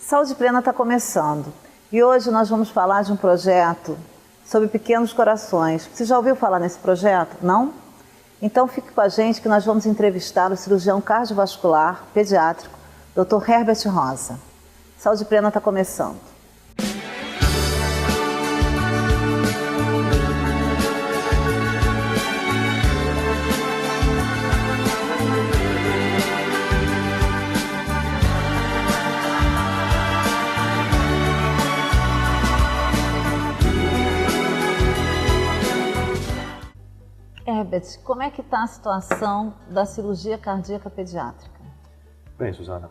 Saúde Plena está começando e hoje nós vamos falar de um projeto sobre pequenos corações. Você já ouviu falar nesse projeto? Não? Então fique com a gente que nós vamos entrevistar o cirurgião cardiovascular pediátrico, Dr. Herbert Rosa. Saúde Plena está começando. Herbert, como é que está a situação da cirurgia cardíaca pediátrica? Bem, Suzana,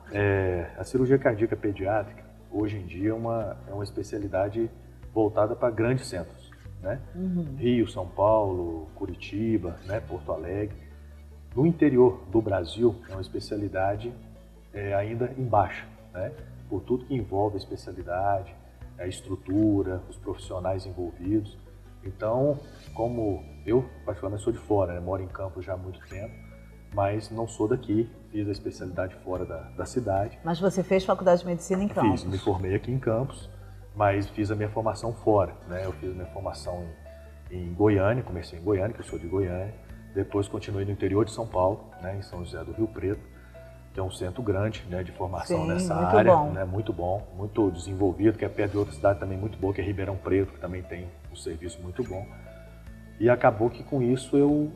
a cirurgia cardíaca pediátrica, hoje em dia, é uma especialidade voltada para grandes centros, né? Rio, São Paulo, Curitiba, né? Porto Alegre. No interior do Brasil, é uma especialidade ainda em baixa, né? Por tudo que envolve a especialidade, a estrutura, os profissionais envolvidos. Então, como eu, particularmente, sou de fora, né? Moro em Campos já há muito tempo, mas não sou daqui, fiz a especialidade fora da cidade. Mas você fez faculdade de medicina em Campos? Fiz, me formei aqui em Campos, mas fiz a minha formação fora, né? Eu fiz a minha formação em Goiânia, comecei em Goiânia, que eu sou de Goiânia, depois continuei no interior de São Paulo, né? Em São José do Rio Preto, que é um centro grande, né? De formação nessa área, né? Muito bom, muito desenvolvido, que é perto de outra cidade também muito boa, que é Ribeirão Preto, que também tem um serviço muito bom. E acabou que com isso eu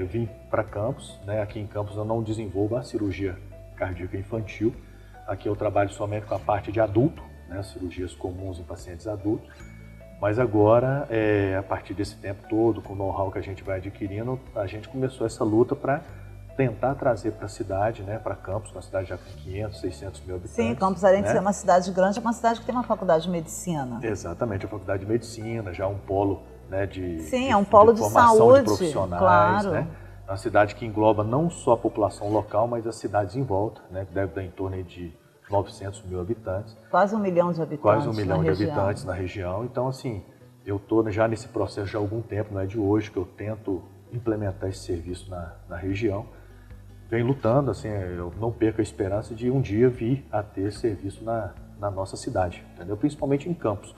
vim para Campos, né? Aqui em Campos eu não desenvolvo a cirurgia cardíaca infantil. Aqui eu trabalho somente com a parte de adulto, né? Cirurgias comuns em pacientes adultos. Mas agora, a partir desse tempo todo, com o know-how que a gente vai adquirindo, a gente começou essa luta para tentar trazer para a cidade, né? Para Campos, uma cidade já com 500, 600 mil habitantes. Sim, Campos, além de né? ser uma cidade grande, é uma cidade que tem uma faculdade de medicina. Exatamente, a faculdade de medicina, já um polo, né, é um polo de formação saúde, de profissionais, claro. né? É uma cidade que engloba não só a população local, mas as cidades em volta, né, que deve dar em torno de 900 mil habitantes. Quase 1 milhão de habitantes. Quase 1 milhão de habitantes na região. Então, assim, eu estou já nesse processo já há algum tempo, não é de hoje, que eu tento implementar esse serviço na região. Venho lutando, assim, eu não perco a esperança de um dia vir a ter serviço na nossa cidade, entendeu? Principalmente em Campos,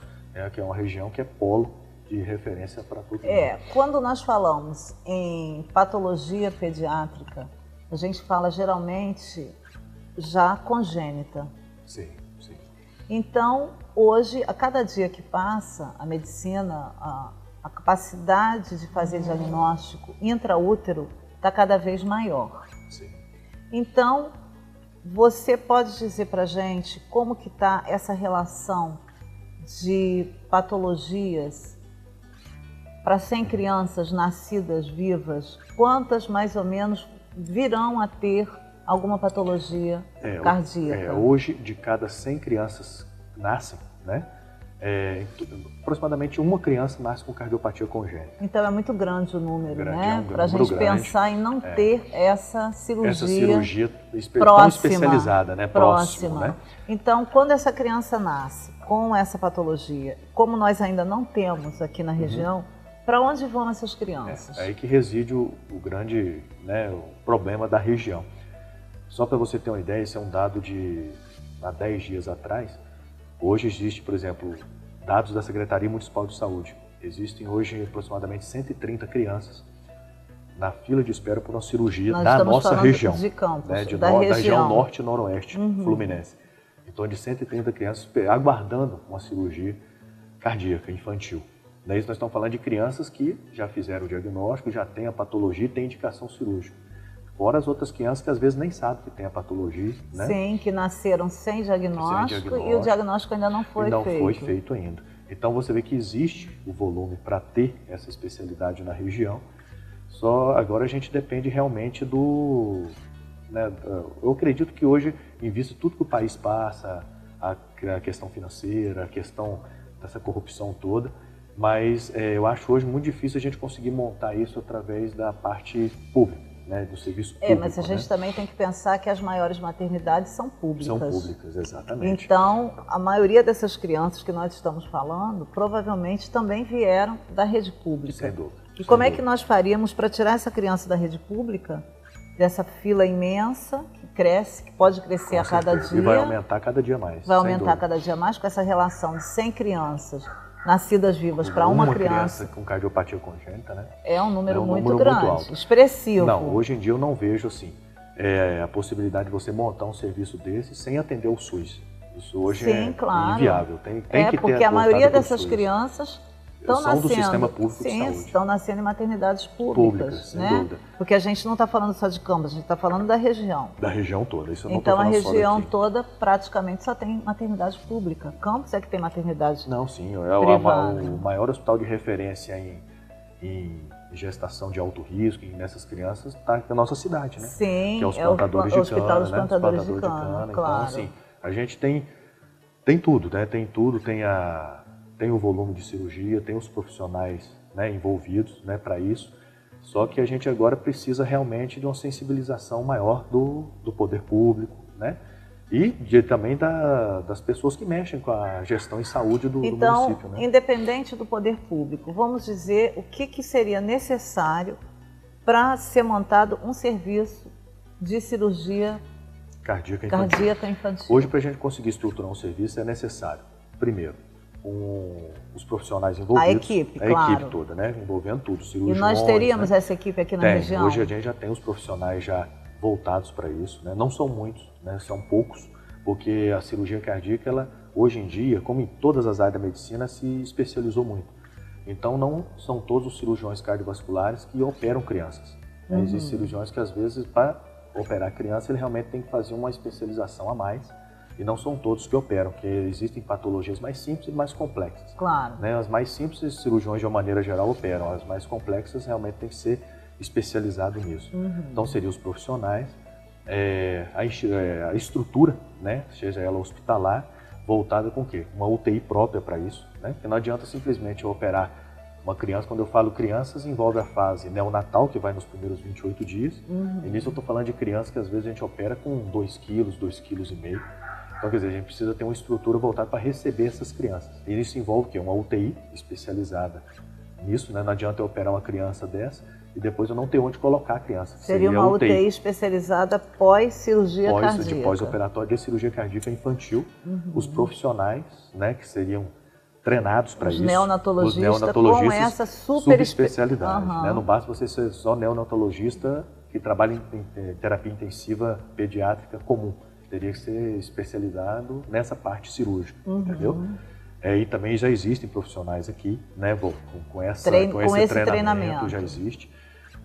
que é uma região que é polo de referência para todo mundo. Quando nós falamos em patologia pediátrica, a gente fala geralmente já congênita. Sim, sim. Então, hoje, a cada dia que passa, a medicina, a capacidade de fazer diagnóstico intraútero está cada vez maior. Sim. Então, você pode dizer para a gente como que está essa relação de patologias para 100 crianças nascidas vivas, quantas mais ou menos virão a ter alguma patologia cardíaca? Hoje, de cada 100 crianças nascem, né? Aproximadamente uma criança nasce com cardiopatia congênita. Então é muito grande o número, né? Para a gente pensar em não ter essa cirurgia tão especializada, né? Próxima. Né? Então, quando essa criança nasce com essa patologia, como nós ainda não temos aqui na região, para onde vão essas crianças? É aí que reside o grande, né, o problema da região. Só para você ter uma ideia, esse é um dado de há 10 dias atrás. Hoje existe, por exemplo, dados da Secretaria Municipal de Saúde. Existem hoje aproximadamente 130 crianças na fila de espera por uma cirurgia da nossa região. De Campos, né, da região norte e noroeste fluminense. Então, de 130 crianças aguardando uma cirurgia cardíaca infantil. Daí nós estamos falando de crianças que já fizeram o diagnóstico, já têm a patologia e têm indicação cirúrgica. Fora as outras crianças que às vezes nem sabem que tem a patologia, né? Sim, que nasceram sem diagnóstico e o diagnóstico ainda não foi feito. Não foi feito ainda. Então você vê que existe o volume para ter essa especialidade na região, só agora a gente depende realmente do... né, eu acredito que hoje, em vista de tudo que o país passa, a questão financeira, a questão dessa corrupção toda, mas eu acho hoje muito difícil a gente conseguir montar isso através da parte pública, né, do serviço público. Mas a gente também tem que pensar que as maiores maternidades são públicas. São públicas, exatamente. Então, a maioria dessas crianças que nós estamos falando, provavelmente também vieram da rede pública. Sem dúvida. E como é que nós faríamos para tirar essa criança da rede pública dessa fila imensa que cresce, que pode crescer a cada dia. E vai aumentar cada dia mais. Vai aumentar cada dia mais com essa relação de 100 crianças nascidas vivas para uma criança com cardiopatia congênita, né? É um número muito grande, muito alto. Expressivo. Não, hoje em dia eu não vejo assim a possibilidade de você montar um serviço desse sem atender o SUS. Isso hoje claro. inviável. Tem que porque ter a maioria dessas crianças são do sistema público de saúde. Estão nascendo em maternidades públicas, sem dúvida. Porque a gente não está falando só de Campos, a gente está falando da região. Da região toda, isso eu não Então tô a falando região só daqui. toda praticamente só tem maternidade pública. Campos é que tem maternidade Não, sim, privada. O maior hospital de referência em gestação de alto risco, nessas crianças, está na nossa cidade, né? Sim, que é os plantadores de Hospital cana, dos Plantadores de Cana, Então, claro. assim, a gente tem tudo, né? Tem tudo, tem o volume de cirurgia, tem os profissionais, né, envolvidos, né, para isso. Só que a gente agora precisa realmente de uma sensibilização maior do poder público, né? E também das pessoas que mexem com a gestão em saúde do município. Né? Independente do poder público, vamos dizer o que seria necessário para ser montado um serviço de cirurgia cardíaca infantil. Hoje, para a gente conseguir estruturar um serviço, é necessário, primeiro, os profissionais envolvidos. A equipe, a claro. equipe toda, né? Envolvendo tudo, cirurgiões. E nós teríamos, né, essa equipe aqui na região? Hoje a gente já tem os profissionais já voltados para isso, né? Não são muitos, né? São poucos, porque a cirurgia cardíaca, ela, hoje em dia, como em todas as áreas da medicina, se especializou muito. Então não são todos os cirurgiões cardiovasculares que operam crianças. Né? Existem cirurgiões que às vezes, para operar criança, ele realmente tem que fazer uma especialização a mais, e não são todos que operam, porque existem patologias mais simples e mais complexas. Claro. Né? As mais simples, os cirurgiões de uma maneira geral operam, as mais complexas realmente tem que ser especializado nisso. Então seriam os profissionais, a estrutura, né, seja ela hospitalar, voltada com o quê? Uma UTI própria para isso, né? Porque não adianta simplesmente eu operar uma criança. Quando eu falo crianças, envolve a fase neonatal, que vai nos primeiros 28 dias, e nisso eu estou falando de crianças que às vezes a gente opera com 2 quilos, 2,5 kg. Então, quer dizer, a gente precisa ter uma estrutura voltada para receber essas crianças. E isso envolve o quê? Uma UTI especializada nisso, né? Não adianta eu operar uma criança dessa e depois eu não ter onde colocar a criança. Seria uma UTI especializada pós-cirurgia cardíaca. De pós-operatório de cirurgia cardíaca infantil. Os profissionais, né, que seriam treinados para isso. Os neonatologistas com essa super especialidade. Né? Não basta você ser só neonatologista que trabalha em terapia intensiva pediátrica comum. Teria que ser especializado nessa parte cirúrgica, entendeu? E também já existem profissionais aqui, né, com esse treinamento já existe.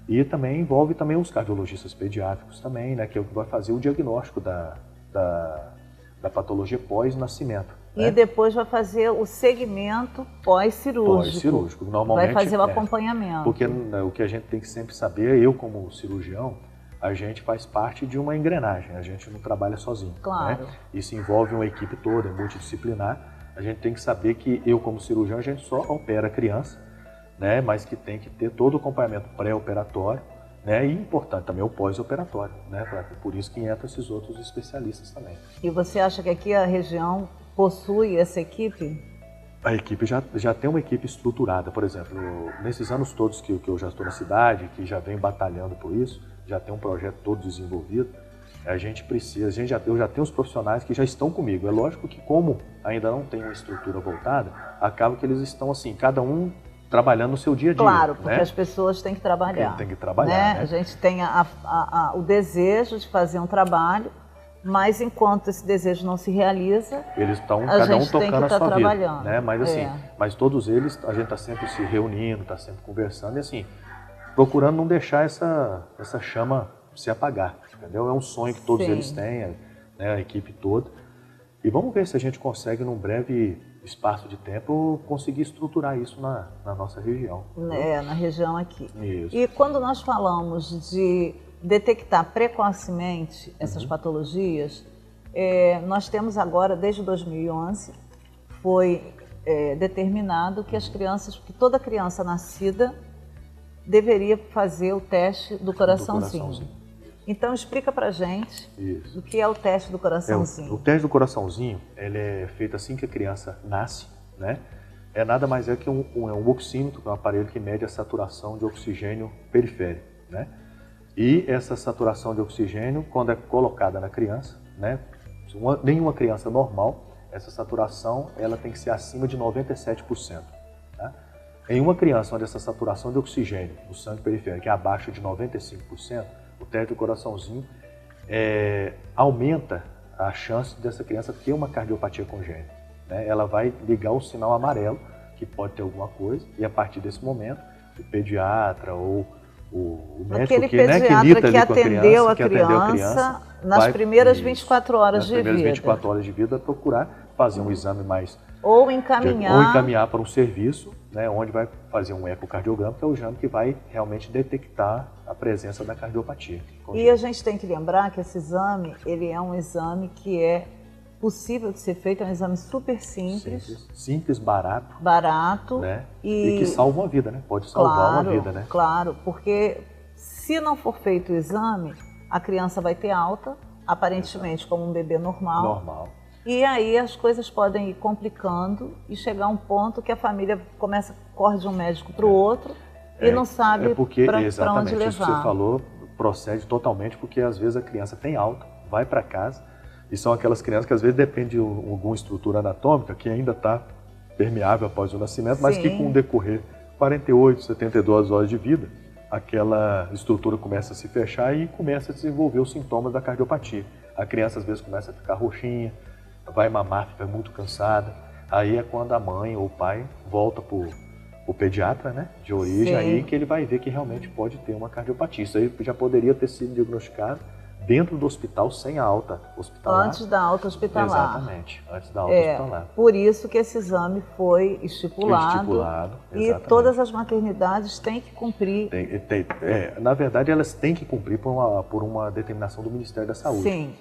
E também envolve também os cardiologistas pediátricos também, né, que é o que vai fazer o diagnóstico da patologia pós-nascimento. E né? depois vai fazer o segmento pós-cirúrgico. Pós-cirúrgico, normalmente. Vai fazer o acompanhamento. Porque o que a gente tem que sempre saber, eu como cirurgião, a gente faz parte de uma engrenagem, a gente não trabalha sozinho. Claro. Né? Isso envolve uma equipe toda, multidisciplinar. A gente tem que saber que eu, como cirurgião, a gente só opera criança, né? Mas que tem que ter todo o acompanhamento pré-operatório, né? E importante também o pós-operatório, né? Por isso que entram esses outros especialistas também. E você acha que aqui a região possui essa equipe? A equipe já tem uma equipe estruturada. Por exemplo, nesses anos todos que eu já estou na cidade, que já venho batalhando por isso, já tem um projeto todo desenvolvido, eu já tenho os profissionais que já estão comigo. É lógico que como ainda não tem uma estrutura voltada, acaba que eles estão assim, cada um trabalhando no seu dia a dia. Claro, porque né? as pessoas têm que trabalhar. Tem que trabalhar, né? A gente tem o desejo de fazer um trabalho, mas enquanto esse desejo não se realiza, eles estão cada um tocando a sua trabalhando. vida, né? Mas assim, mas todos eles, a gente está sempre se reunindo, está sempre conversando e assim, procurando não deixar essa chama se apagar, entendeu? É um sonho que todos eles têm, né? A equipe toda. E vamos ver se a gente consegue, num breve espaço de tempo, conseguir estruturar isso na nossa região. Na região aqui. Isso. E quando nós falamos de detectar precocemente essas patologias, nós temos agora, desde 2011, foi determinado que que toda criança nascida deveria fazer o teste do coraçãozinho. Então explica pra gente o que é o teste do coraçãozinho. O teste do coraçãozinho, ele é feito assim que a criança nasce, né? É nada mais que um oxímetro, que é um aparelho que mede a saturação de oxigênio periférico, né? E essa saturação de oxigênio, quando é colocada na criança, né, nenhuma criança normal, essa saturação ela tem que ser acima de 97%. Tá? Em uma criança onde essa saturação de oxigênio no sangue periférico é abaixo de 95%, o teste do coraçãozinho aumenta a chance dessa criança ter uma cardiopatia congênita. Né? Ela vai ligar o sinal amarelo, que pode ter alguma coisa, e a partir desse momento, o pediatra ou o médico que lida ali com a criança nas primeiras 24 horas de vida. Nas primeiras 24 horas de vida, procurar fazer um exame mais... Ou encaminhar para um serviço, né, onde vai fazer um ecocardiograma, que é o exame que vai realmente detectar a presença da cardiopatia. E a gente tem que lembrar que esse exame, ele é um exame que é possível de ser feito, é um exame super simples. Simples, barato. Barato. Né? E que salva uma vida, né? Pode salvar uma vida, né? Claro, porque se não for feito o exame, a criança vai ter alta, aparentemente como um bebê normal. E aí as coisas podem ir complicando e chegar a um ponto que a família corre de um médico para o outro e não sabe para onde levar. Isso que você falou procede totalmente, porque às vezes a criança tem alta, vai para casa, e são aquelas crianças que às vezes depende de alguma estrutura anatômica que ainda está permeável após o nascimento, mas que com o decorrer 48, 72 horas de vida, aquela estrutura começa a se fechar e começa a desenvolver os sintomas da cardiopatia. A criança às vezes começa a ficar roxinha, vai mamar, fica muito cansada. Aí é quando a mãe ou o pai volta para o pediatra, né, de origem, aí que ele vai ver que realmente pode ter uma cardiopatia. Isso aí já poderia ter sido diagnosticado dentro do hospital sem a alta hospitalar. Antes da alta hospitalar. Exatamente, antes da alta hospitalar. Por isso que esse exame foi estipulado e todas as maternidades têm que cumprir. Na verdade, elas têm que cumprir por uma determinação do Ministério da Saúde. Sim.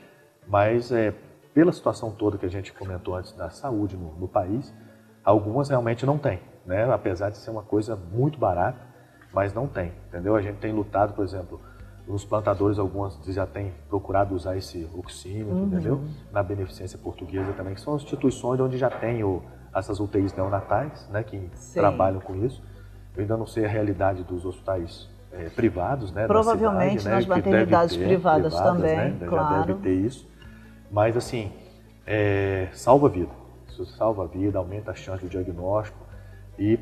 Mas pela situação toda que a gente comentou antes da saúde no país, algumas realmente não têm, né? Apesar de ser uma coisa muito barata, mas não tem, entendeu? A gente tem lutado, por exemplo, nos plantadores, algumas já têm procurado usar esse oxímetro, entendeu? Na Beneficência Portuguesa também, que são instituições onde já tem essas UTIs neonatais, né, que trabalham com isso. Eu ainda não sei a realidade dos hospitais privados, né? Provavelmente cidade, nas maternidades privadas também, né? claro. Já deve ter isso. Mas assim, salva a vida. Isso salva a vida, aumenta a chance de diagnóstico e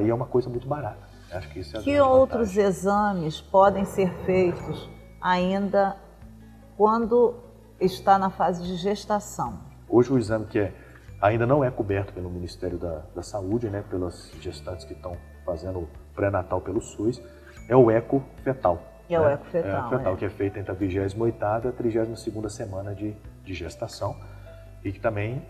é uma coisa muito barata. Acho que isso é que outros exames podem ser feitos ainda quando está na fase de gestação? Hoje o exame que ainda não é coberto pelo Ministério da Saúde, né, pelas gestantes que estão fazendo o pré-natal pelo SUS, é o eco fetal. É o eco fetal. É o eco fetal, que é feito entre a 28ª e a 32ª semana de gestação e que também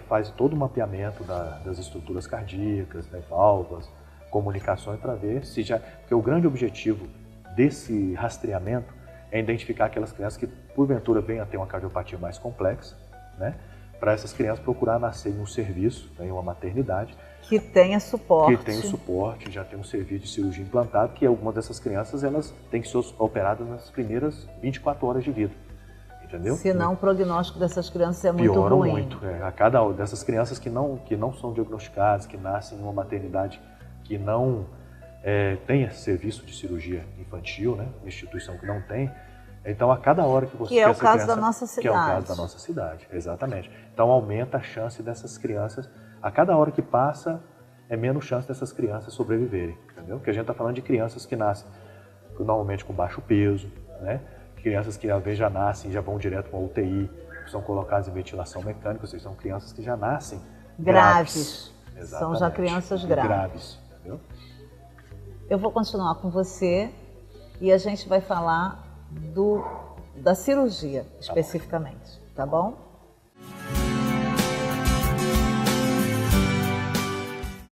faz todo o mapeamento das estruturas cardíacas, né, válvulas, comunicações, para ver se porque o grande objetivo desse rastreamento é identificar aquelas crianças que porventura venham a ter uma cardiopatia mais complexa, né? Para essas crianças procurar nascer em um serviço, em uma maternidade que tenha suporte. Que tenha suporte, já tem um serviço de cirurgia implantado, que algumas dessas crianças elas têm que ser operadas nas primeiras 24 horas de vida. Entendeu? Senão o prognóstico dessas crianças é muito Piora ruim. muito. A cada dessas crianças que não são diagnosticadas, que nascem em uma maternidade que não tenha serviço de cirurgia infantil, né? Uma instituição que não tem. Então, a cada hora que você... Que é o caso da nossa cidade. Que é o caso da nossa cidade, exatamente. Então, aumenta a chance dessas crianças... A cada hora que passa, é menos chance dessas crianças sobreviverem, entendeu? Porque a gente está falando de crianças que nascem normalmente com baixo peso, né? Crianças que, às vezes, já nascem e já vão direto para a UTI, são colocadas em ventilação mecânica, ou seja, são crianças que já nascem graves. São já crianças graves. Entendeu? Eu vou continuar com você e a gente vai falar da cirurgia especificamente, tá bom?